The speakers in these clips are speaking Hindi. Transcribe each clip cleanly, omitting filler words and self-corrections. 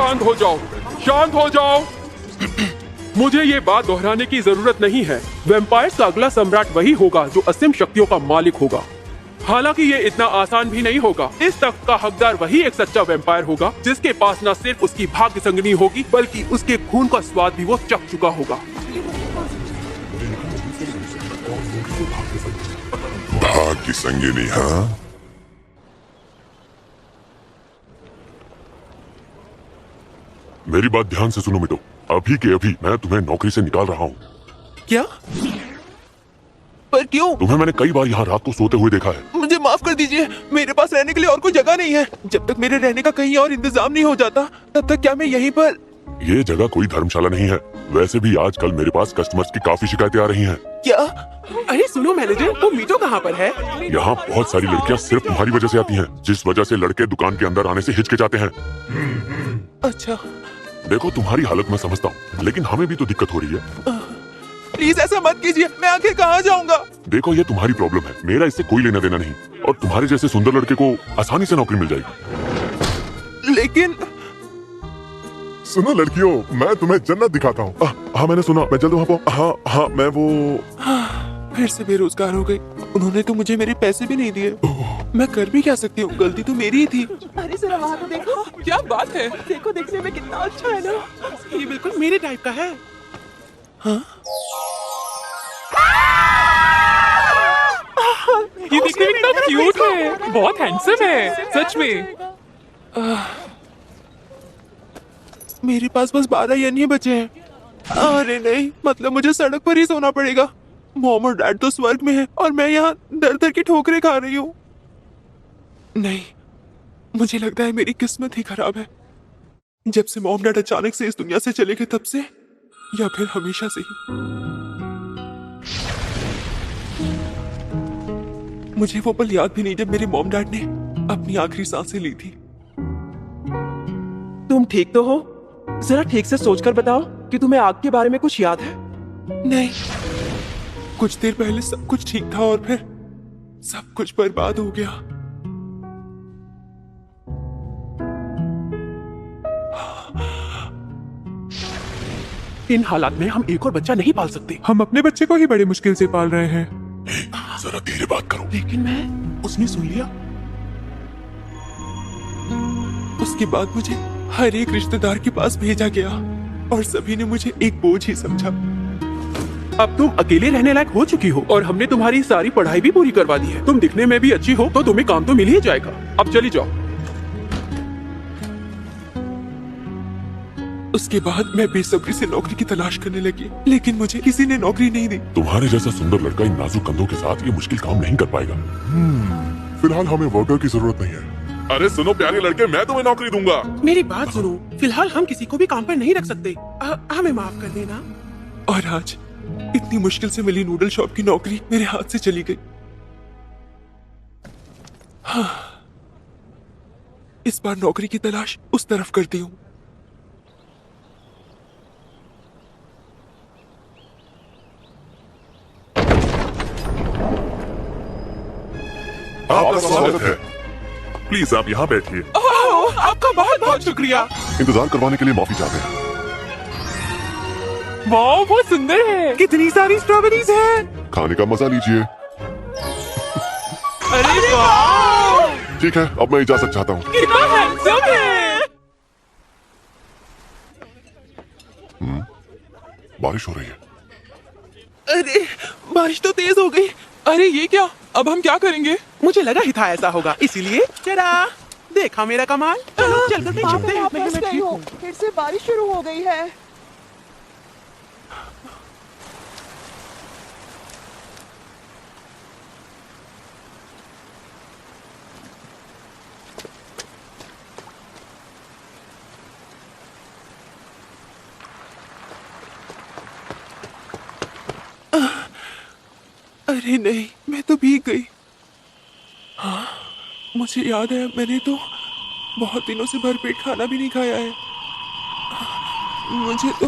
शांत हो जाओ, शांत हो जाओ। मुझे ये बात दोहराने की जरूरत नहीं है। वैम्पायर्स का अगला सम्राट वही होगा जो असीम शक्तियों का मालिक होगा। हालांकि ये इतना आसान भी नहीं होगा। इस तख्त का हकदार वही एक सच्चा वैम्पायर होगा जिसके पास न सिर्फ उसकी भाग्य संगनी होगी बल्कि उसके खून का स्वाद भी वो चख चुका होगा। भाग्य संगिनी, हाँ? मेरी बात ध्यान से सुनो मिटो। अभी के अभी मैं तुम्हें नौकरी से निकाल रहा हूँ। क्या? पर क्यों? तुम्हें मैंने कई बार यहाँ रात को सोते हुए देखा है। मुझे माफ कर दीजिए, मेरे पास रहने के लिए और कोई जगह नहीं है। जब तक मेरे रहने का कहीं और इंतजाम नहीं हो जाता तब तक क्या मैं यहीं पर? ये जगह कोई धर्मशाला नहीं है। वैसे भी आजकल मेरे पास कस्टमर्स की काफी शिकायतें आ रही हैं। क्या? अरे सुनो मैनेजर, वो मीटो कहाँ पर है? यहाँ बहुत सारी लड़कियाँ सिर्फ तुम्हारी वजह से आती हैं, जिस वजह से लड़के दुकान के अंदर आने से हिचकिचाते हैं। अच्छा, देखो तुम्हारी हालत मैं समझता हूँ, लेकिन हमें भी तो दिक्कत हो रही है। प्लीज ऐसा मत कीजिए, मैं आखिर कहाँ जाऊँगा? देखो ये तुम्हारी प्रॉब्लम है, मेरा इससे कोई लेना देना नहीं। और तुम्हारे जैसे सुंदर लड़के को आसानी से नौकरी मिल जाएगी। लेकिन सुनो लड़कियों, मैं तुम्हें जन्नत दिखाता हूँ। हाँ मैंने सुना, मैं जल्द वहाँ पहुँच। हाँ मैं वो फिर से बेरोजगार हो गई। उन्होंने तो मुझे मेरे पैसे भी नहीं दिए। मैं कर भी क्या सकती हूँ, गलती तो मेरी ही थी। अरे जरा वहाँ तो देखो, क्या बात है? देखो देखने में कितना अच्छा है ना। ये बिल्कुल मेरे टाइप का है। हाँ? ये देखने में कितना क्यूट है, बहुत हैंडसम है सच में। मेरे पास बस 12 यन ही बचे हैं। अरे नहीं, मतलब मुझे सड़क पर ही सोना पड़ेगा। मॉम और डैड तो स्वर्ग में है और मैं यहाँ दर दर की ठोकरें खा रही हूँ। नहीं, मुझे लगता है मेरी किस्मत ही खराब है। जब से मॉम डैड अचानक से इस दुनिया से चले गए तब से, या फिर हमेशा से ही। मुझे वो पल याद भी नहीं जब मेरे मॉम डैड ने अपनी आखिरी सांसें ली थी। तुम ठीक तो हो? जरा ठीक से सोचकर बताओ कि तुम्हें आग के बारे में कुछ याद है? नहीं, कुछ देर पहले सब कुछ ठीक था और फिर सब कुछ बर्बाद हो गया। इन हालात में हम एक और बच्चा नहीं पाल सकते। हम अपने बच्चे को ही बड़े मुश्किल से पाल रहे हैं। जरा धीरे बात करो। लेकिन मैं उसने सुन लिया। उसके बाद मुझे हर एक रिश्तेदार के पास भेजा गया और सभी ने मुझे एक बोझ ही समझा। अब तुम अकेले रहने लायक हो चुकी हो और हमने तुम्हारी सारी पढ़ाई भी पूरी करवा दी है। तुम दिखने में भी अच्छी हो तो तुम्हें काम तो मिल ही जाएगा। अब चली जाओ। उसके बाद मैं बेसब्री से नौकरी की तलाश करने लगी, लेकिन मुझे किसी ने नौकरी नहीं दी। तुम्हारे जैसा सुंदर लड़का इन नाजुक कंधों के साथ ये मुश्किल काम नहीं कर पाएगा। फिलहाल हमें वर्कर की जरूरत नहीं है। अरे सुनो प्यारे लड़के, मैं तुम्हें नौकरी दूंगा। मेरी बात सुनो, फिलहाल हम किसी को भी काम पर नहीं रख सकते। हमें माफ कर देना। और आज इतनी मुश्किल से मिली नूडल शॉप की नौकरी मेरे हाथ से चली गई। हाँ, इस बार नौकरी की तलाश उस तरफ करती हूँ। आपका स्वागत है। प्लीज आप यहाँ बैठिए। आपका बहुत बहुत शुक्रिया। इंतजार करवाने के लिए माफी चाहते हैं। वाह बहुत सुंदर है। कितनी सारी स्ट्रॉबेरीज हैं। खाने का मजा लीजिए। अरे वाह ठीक है, अब मैं इजाजत चाहता हूँ। कितना हैंडसम है। बारिश हो रही है। अरे बारिश तो तेज हो गई। अरे ये क्या, अब हम क्या करेंगे? मुझे लगा ही था ऐसा होगा, इसीलिए जरा देखा मेरा कमाल। चलो चलकर कहीं वहाँ चलते पे हैं। वापस गई हो, फिर से बारिश शुरू हो गई है। अरे नहीं, मैं तो भीग गई। हाँ, मुझे याद है मैंने तो बहुत दिनों से भरपेट खाना भी नहीं खाया है। मुझे तो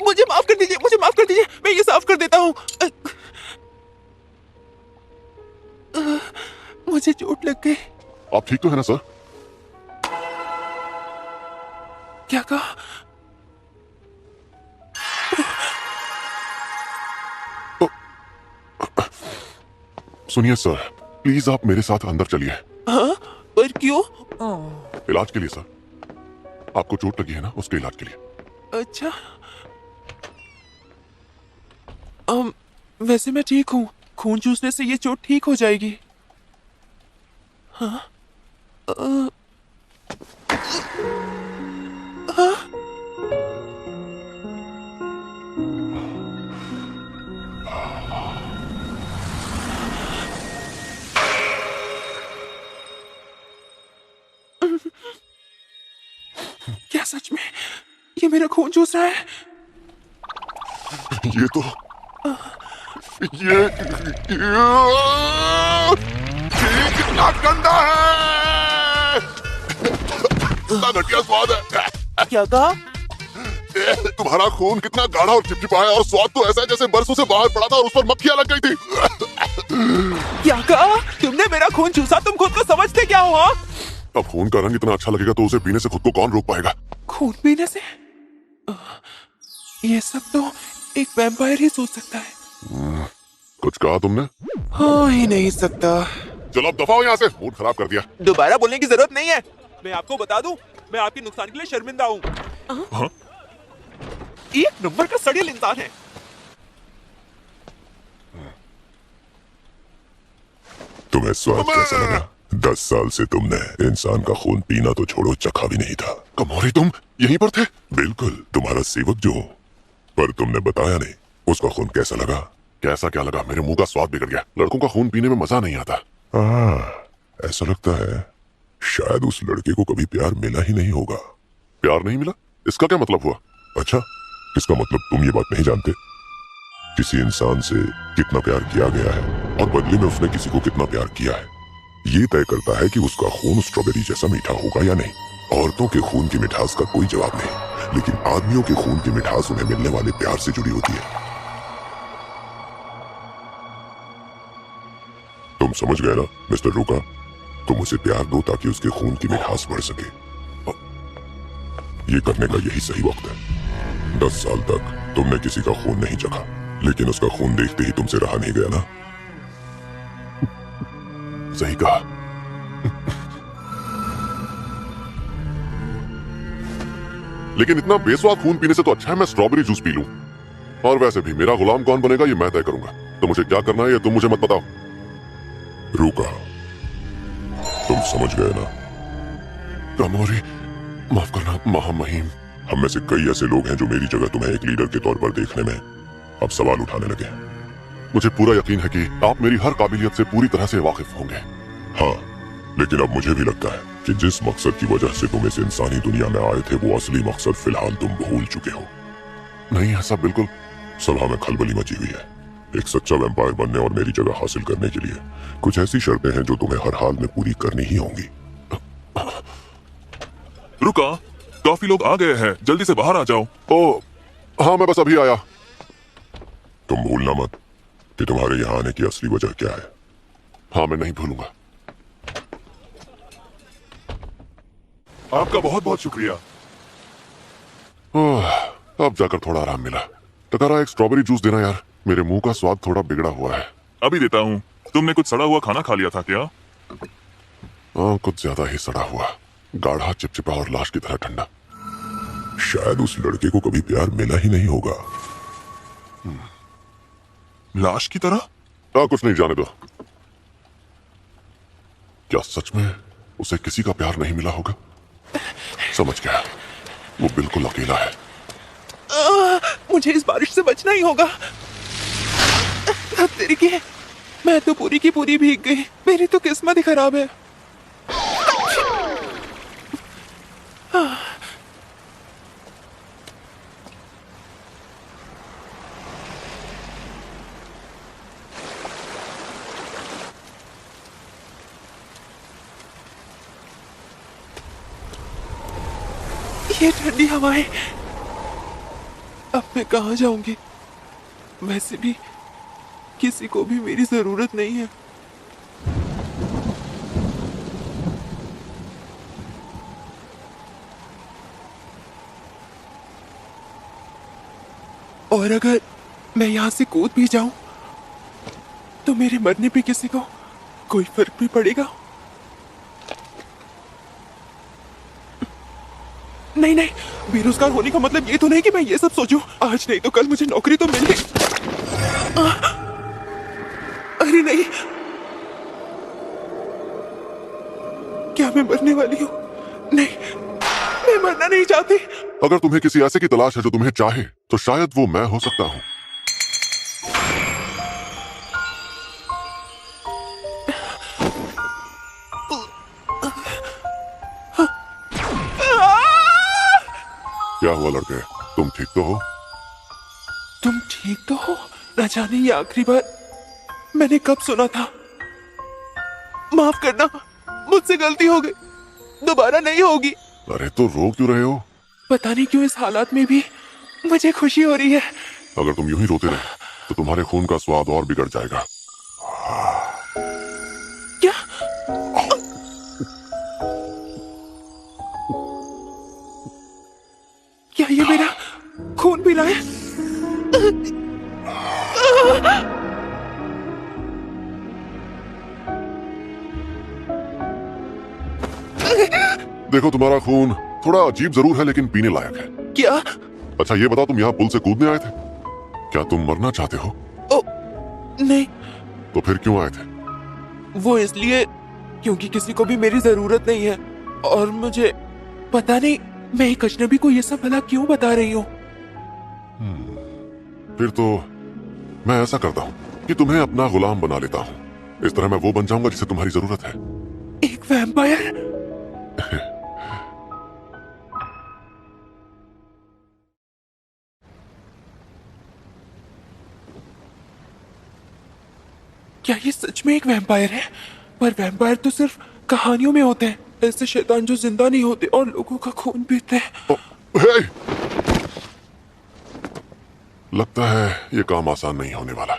मुझे माफ कर दीजिए, मुझे माफ कर दीजिए। मैं ये साफ कर देता हूँ। मुझे चोट लग गई। आप ठीक तो है ना सर? क्या कहा? सुनिए सर, प्लीज आप मेरे साथ अंदर चलिए। हाँ, पर क्यों? इलाज के लिए सर। आपको चोट लगी है ना, उसके इलाज के लिए। अच्छा। वैसे मैं ठीक हूँ। खून चूसने से ये चोट ठीक हो जाएगी। हाँ? क्या सच में ये मेरा खून चूस रहा है? ये तो ये कितना गंदा है! कितना घटिया स्वाद है! क्या कहा? तुम्हारा खून कितना गाढ़ा और चिपचिपा है, और स्वाद तो ऐसा है जैसे बरसों से बाहर पड़ा था और उस पर मक्खियां लग गई थी। क्या कहा? तुमने मेरा खून चूसा? तुम खुद को समझते क्या हो? हाँ? अब खून का रंग इतना अच्छा लगेगा तो उसे पीने से खुद को कौन रोक पाएगा? खून पीने से? ये सब तो एक वैम्पायर ही सोच सकता है। कुछ कहा तुमने? हो ही नहीं सकता। चलो अब दफा हो यहाँ से, मूड खराब कर दिया। दोबारा बोलने की जरूरत नहीं है। मैं आपको बता दूं, मैं आपके नुकसान के लिए शर्मिंदा हूँ। हाँ? एक नंबर का सड़ियल इंसान है। तुम्हें स्वाद कैसा लगा? 10 साल से तुमने इंसान का खून पीना तो छोड़ो, चखा भी नहीं था। कमोरी, तुम यहीं पर थे? बिल्कुल, तुम्हारा सेवक जो हूं। पर तुमने बताया नहीं, उसका खून कैसा लगा? कैसा क्या लगा? मेरे मुंह का स्वाद बिगड़ गया। लड़कों का खून पीने में मजा नहीं आता। ऐसा लगता है शायद उस लड़के को कभी प्यार मिला ही नहीं होगा। प्यार नहीं मिला? इसका क्या मतलब हुआ? अच्छा, इसका मतलब तुम ये बात नहीं जानते? किसी इंसान से कितना प्यार किया गया है और बदले में उसने किसी को कितना प्यार किया है, ये तय करता है कि उसका खून स्ट्रॉबेरी जैसा मीठा होगा या नहीं। औरतों के खून की मिठास का कोई जवाब नहीं, लेकिन आदमियों के खून की मिठास उन्हें मिलने वाले प्यार से जुड़ी होती है। तुम समझ गए ना मिस्टर रूका? तुम उसे प्यार दो ताकि उसके खून की मिठास बढ़ सके। ये करने का यही सही वक्त है। 10 साल तक तुमने किसी का खून नहीं चखा, लेकिन उसका खून देखते ही तुमसे रहा नहीं गया ना? सही कहा। लेकिन इतना बेस्वाद खून पीने से तो अच्छा है मैं स्ट्रॉबेरी जूस पी लूं। और वैसे भी मेरा गुलाम कौन बनेगा ये मैं तय करूंगा। तो मुझे क्या करना है ये तुम मुझे मत बताओ। रूका, तुम समझ गए ना? कमोरी, माफ करना महामहिम। हम में से कई ऐसे लोग हैं जो मेरी जगह तुम्हें एक लीडर के तौर पर देखने में अब सवाल उठाने लगे हैं। मुझे पूरा यकीन है कि आप मेरी हर काबिलियत से पूरी तरह से वाकिफ होंगे। हाँ, लेकिन अब मुझे भी लगता है कि जिस मकसद की वजह से तुम इस इंसानी दुनिया में आए थे, वो असली मकसद फिलहाल तुम भूल चुके हो। नहीं, ऐसा बिल्कुल। सभा में खलबली मची हुई है। एक सच्चा वैम्पायर बनने और मेरी जगह हासिल करने के लिए कुछ ऐसी शर्तें हैं जो तुम्हें हर हाल में पूरी करनी ही होंगी। रुका, काफी लोग आ गए हैं, जल्दी से बाहर आ जाओ। ओ, हाँ मैं बस अभी आया। तुम भूलना मत कि तुम्हारे यहाँ आने की असली वजह क्या है। हाँ, मैं नहीं भूलूंगा। आपका बहुत बहुत शुक्रिया। अब जाकर थोड़ा आराम मिला। टकारा, एक स्ट्रॉबेरी जूस देना यार, मेरे मुंह का स्वाद थोड़ा बिगड़ा हुआ है। अभी देता हूँ। तुमने कुछ सड़ा हुआ खाना खा लिया था क्या? हाँ, कुछ ज्यादा ही सड़ा हुआ, गाढ़ा, चिपचिपा और लाश की तरह ठंडा। शायद उस लड़के को कभी प्यार मिला ही नहीं होगा। लाश की तरह? हाँ, कुछ नहीं, जाने दो। क्या सच में उसे किसी का प्यार नहीं मिला होगा? समझ गया, वो बिल्कुल अकेला है। मुझे इस बारिश से बचना ही होगा। तेरी की मैं तो पूरी की पूरी भीग गई। मेरी तो किस्मत ही खराब है। ये ठंडी हवाएं, अब मैं कहाँ जाऊंगी? वैसे भी किसी को भी मेरी जरूरत नहीं है। और अगर मैं यहाँ से कूद भी जाऊं तो मेरे मरने पे किसी को कोई फर्क भी पड़ेगा? नहीं नहीं, बेरोजगार होने का मतलब ये तो नहीं कि मैं ये सब सोचूं। आज नहीं तो कल मुझे नौकरी तो मिल गई। अरे नहीं, क्या मैं मरने वाली हूँ? नहीं, मैं मरना नहीं चाहती। अगर तुम्हें किसी ऐसे की तलाश है जो तुम्हें चाहे तो शायद वो मैं हो सकता हूँ। क्या हुआ लड़के, तुम ठीक तो हो? तुम ठीक तो हो? न जाने ये आखिरी बार मैंने कब सुना था। माफ करना, मुझसे गलती हो गई, दोबारा नहीं होगी। अरे तो रो क्यों रहे हो? पता नहीं क्यों इस हालात में भी मुझे खुशी हो रही है। अगर तुम यूं ही रोते रहे तो तुम्हारे खून का स्वाद और बिगड़ जाएगा। क्या? क्या ये मेरा खून पी रहा है? देखो तुम्हारा खून थोड़ा अजीब जरूर है लेकिन पीने लायक है। क्या? अच्छा ये बताओ, तुम यहाँ पुल से कूदने आए थे? क्या तुम मरना चाहते हो? ओ, नहीं। तो फिर क्यों आए थे? वो इसलिए क्योंकि किसी को भी मेरी जरूरत नहीं है और मुझे पता नहीं मैं एक अजनबी को ये सब भला क्यों बता रही हूँ। फिर तो मैं ऐसा करता हूँ कि तुम्हें अपना गुलाम बना लेता हूँ। इस तरह मैं वो बन जाऊंगा जिसे तुम्हारी जरूरत है। एक वैम्पायर? क्या ये सच में एक वैम्पायर है? पर वैम्पायर तो सिर्फ कहानियों में होते हैं, ऐसे शैतान जो जिंदा नहीं होते और लोगों का खून पीते हैं। हे! लगता है ये काम आसान नहीं होने वाला।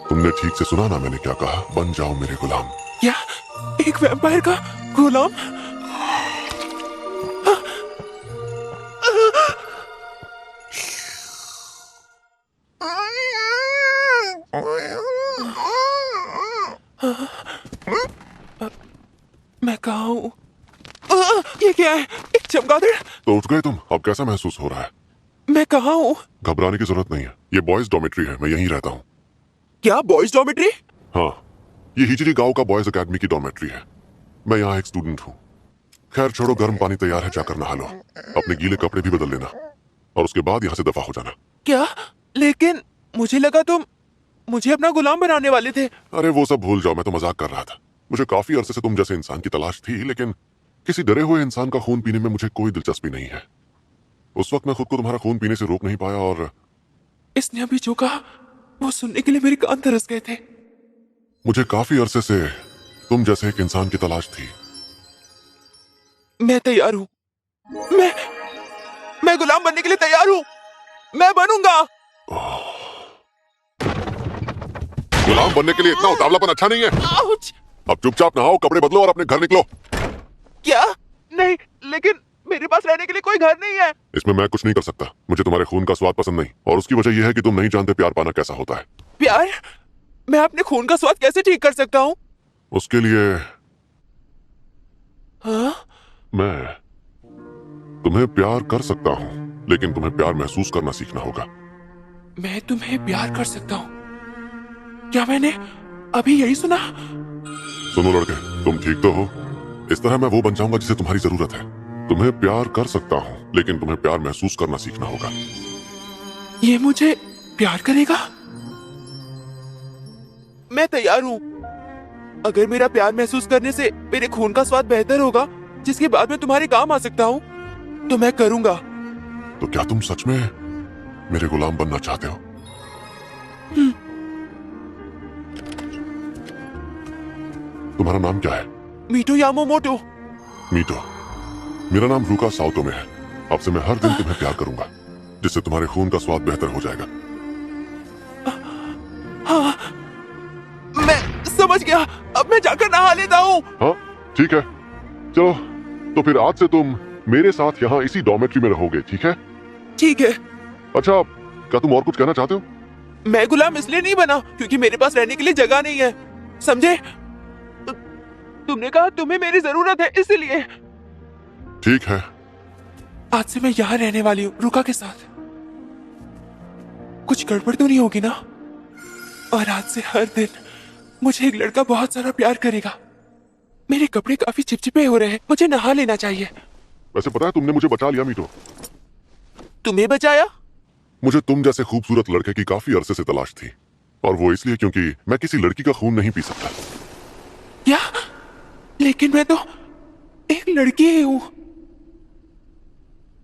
तुमने ठीक से सुना ना मैंने क्या कहा? बन जाओ मेरे गुलाम। क्या? एक वैम्पायर का गुलाम? मैं कहाँ हूँ? ये क्या है? एक चमगादड़? तो उठ गए तुम? अब कैसा महसूस हो रहा है? मैं कहाँ हूँ? घबराने की जरूरत नहीं है, ये बॉयज डॉर्मेट्री है, मैं यहीं रहता हूँ। क्या बॉयज डॉर्मेट्री? हाँ, ये हिजरी गांव का बॉयज एकेडमी की डॉर्मेट्री है। मैं यहाँ एक स्टूडेंट हूँ। खैर छोड़ो, गर्म पानी तैयार है, जाकर नहा लो। अपने गीले कपड़े भी बदल लेना और उसके बाद यहाँ से दफा हो जाना। क्या? लेकिन मुझे लगा तुम मुझे अपना गुलाम बनाने वाले थे। अरे वो सब भूल जाओ, मैं तो मजाक कर रहा था। मुझे काफी अरसे से तुम जैसे इंसान की तलाश थी, लेकिन किसी डरे हुए इंसान का खून पीने में मुझे कोई दिलचस्पी नहीं है। उस वक्त मैं खुद को तुम्हारा खून पीने से रोक नहीं पाया और इसने अभी जो कहा वो सुनने के लिए मेरे कान तरस गए थे। मुझे काफी अरसे से तुम जैसे एक इंसान की तलाश थी। मैं तैयार हूँ। मैं गुलाम बनने के लिए तैयार हूँ। मैं बनूंगा। गुलाम बनने के लिए इतना उतावलापन अच्छा नहीं है। आउच! अब चुपचाप नहाओ, कपड़े बदलो और अपने घर निकलो। क्या? नहीं, लेकिन मेरे पास रहने के लिए कोई घर नहीं है। इसमें मैं कुछ नहीं कर सकता। मुझे तुम्हारे खून का स्वाद पसंद नहीं और उसकी वजह यह है कि तुम नहीं जानते प्यार पाना कैसा होता है। प्यार? मैं अपने खून का स्वाद कैसे ठीक कर सकता हूँ? उसके लिए हाँ? मैं तुम्हें प्यार कर सकता हूँ, लेकिन तुम्हें प्यार महसूस करना सीखना होगा। मैं तुम्हें प्यार कर सकता हूँ? क्या मैंने अभी यही सुना? सुनो लड़के, तुम ठीक तो हो? इस तरह मैं वो बन जाऊंगा जिसे तुम्हारी जरूरत है। तुम्हें प्यार कर सकता हूँ, लेकिन तुम्हें प्यार महसूस करना सीखना होगा। ये मुझे प्यार करेगा? मैं तैयार हूँ। अगर मेरा प्यार महसूस करने से मेरे खून का स्वाद बेहतर होगा, जिसके बाद मैं तुम्हारे काम आ सकता हूँ, तो मैं करूंगा। तो क्या तुम सच में मेरे गुलाम बनना चाहते हो? तुम्हारा नाम क्या है? मीटो यामामोटो। मीटो। मेरा नाम रूका साउतो में है। अब से मैं हर दिन तुम्हें प्यार करूंगा, जिससे तुम्हारे खून का स्वाद बेहतर हो जाएगा। मैं समझ गया, अब मैं जाकर नहा लेता हूँ। हाँ ठीक है, चलो तो फिर आज से तुम मेरे साथ यहाँ इसी डॉर्मेट्री में रहोगे, ठीक है? ठीक है। अच्छा, क्या तुम और कुछ कहना चाहते हो? मैं गुलाम इसलिए नहीं बना क्योंकि मेरे पास रहने के लिए जगह नहीं है, समझे? तुमने कहा तुम्हें मेरी जरूरत है, इसलिए। ठीक है। आज से मैं यहाँ रहने वाली हूँ, रुका के साथ। कुछ गड़बड़ तो नहीं होगी ना? और आज से हर दिन मुझे एक लड़का बहुत सारा प्यार करेगा। मेरे कपड़े काफी चिपचिपे हो रहे हैं, मुझे नहा लेना चाहिए। वैसे पता है तुमने मुझे बचा लिया मीटो। तुम्हें बचाया? मुझे तुम जैसे खूबसूरत लड़के की काफी अरसे से तलाश थी, और वो इसलिए क्योंकि मैं किसी लड़की का खून नहीं पी सकता। क्या? लेकिन मैं तो एक लड़की ही हूं।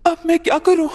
अब मैं क्या करूं?